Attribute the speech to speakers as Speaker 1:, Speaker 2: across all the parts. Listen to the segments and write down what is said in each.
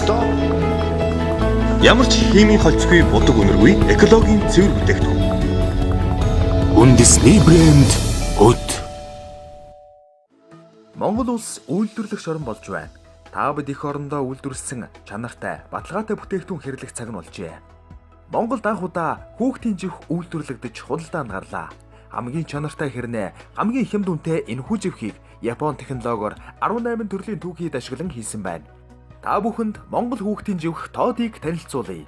Speaker 1: ёстой. Ямар ч химийн холцгүй будаг үнэргүй экологийн цэвэр бүтээгдэхүүн.
Speaker 2: Үндэсний брэнд УД.
Speaker 3: Монгол улс үйлдвэрлэх шорон болж байна. Та бид их орондоо үйлдвэрлэсэн чанартай, баталгаатай бүтээгдэхүүн хэрэглэх цаг нь болжээ. Монголд анх удаа хүүхдийн живх үйлдвэрлэгдэж худалдаанд гарлаа. Хамгийн чанартай хэрнээ, хамгийн хэм дүнтэй энэхүү живхийг Япон технологиор 18 төрлийн түүхийд ашиглан хийсэн байна. Та бүхэнд Монгол хүүхдийн живх тоодыг танилцуулъя.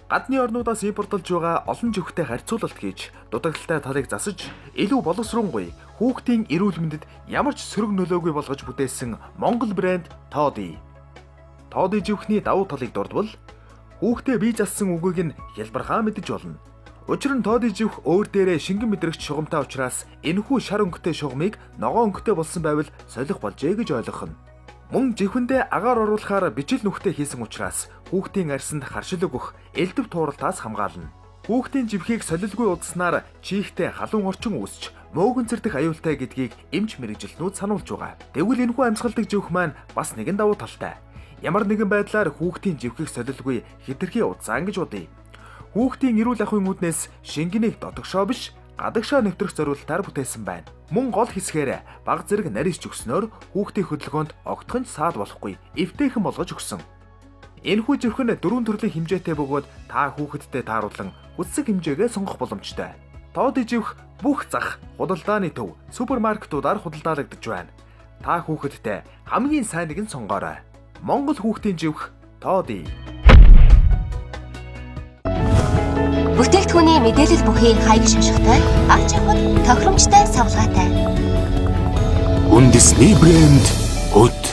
Speaker 3: Гадны орнуудаас импортлж байгаа олон живхтэй харьцуулалт хийж, дутагдaltaй талыг засаж, илүү боловсруулгүй хүүхдийн эрүүл мэндэд ямар ч сөрөг нөлөөгүй болгож бүтээсэн Монгол брэнд Тоodi. Тоodi живхний давуу талыг дурдвал хүүхдээ бие зассан үгийг нь хялбархаа мэдэж болно. Учир нь Тоodi живх өөр дээрээ шингэн мэдрэгч шугамтай учраас энэхүү шар өнгөтэй шугамыг ногоон өнгөтэй болсон байвал солих болжээ гэж ойлгох нь. Мөн живхэндээ агаар оруулахаар бичил нүхтэй хийсэн учраас хүүхдийн арьсанд харшил өгөх элдв тууралтаас хамгаална. Хүүхдийн живхийг солилгүй удснаар чихтэй халуун орчин үүсч мөөгөнцөрдөх аюултай гэдгийг эмч мэрэгжилтнүүд сануулж байгаа. Тэгвэл энэхүү амьсгалдаг живх маань бас нэгэн давуу талтай. Ямар нэгэн байдлаар хүүхдийн живхийг солилгүй хэтэрхий удсан гэж бодъё. Хүүхдийн эрүүл ахуйн үүднээс шингэнийг дотогшоо биш, гадагшаа нэвтрэх зорилтоор бүтээсэн байна. Мөн гол хэсгээр баг зэрэг нарийж өгснөөр хүүхдийн хөдөлгөөнд огтхон саад болохгүй эвтэйхэн болгож өгсөн. Энэхүү живх нь 4 төрлийн хэмжээтэй бөгөөд та хүүхэдтэй тааруулан хүссэн хэмжээгээ сонгох боломжтой. Тоodi живх бүх зах, худалдааны төв, супермаркетуудаар худалдаалагдж байна. Та хүүхэдтэй хамгийн сайныг нь сонгоорой. Монгол хүүхдийн живх Тоodi.
Speaker 4: Бүтээгдэхүүний мэдээлэл бүхий хаяг шашигтай, авч явахад тохиромжтой савлгаатай.
Speaker 2: Үндэсний брэнд УД.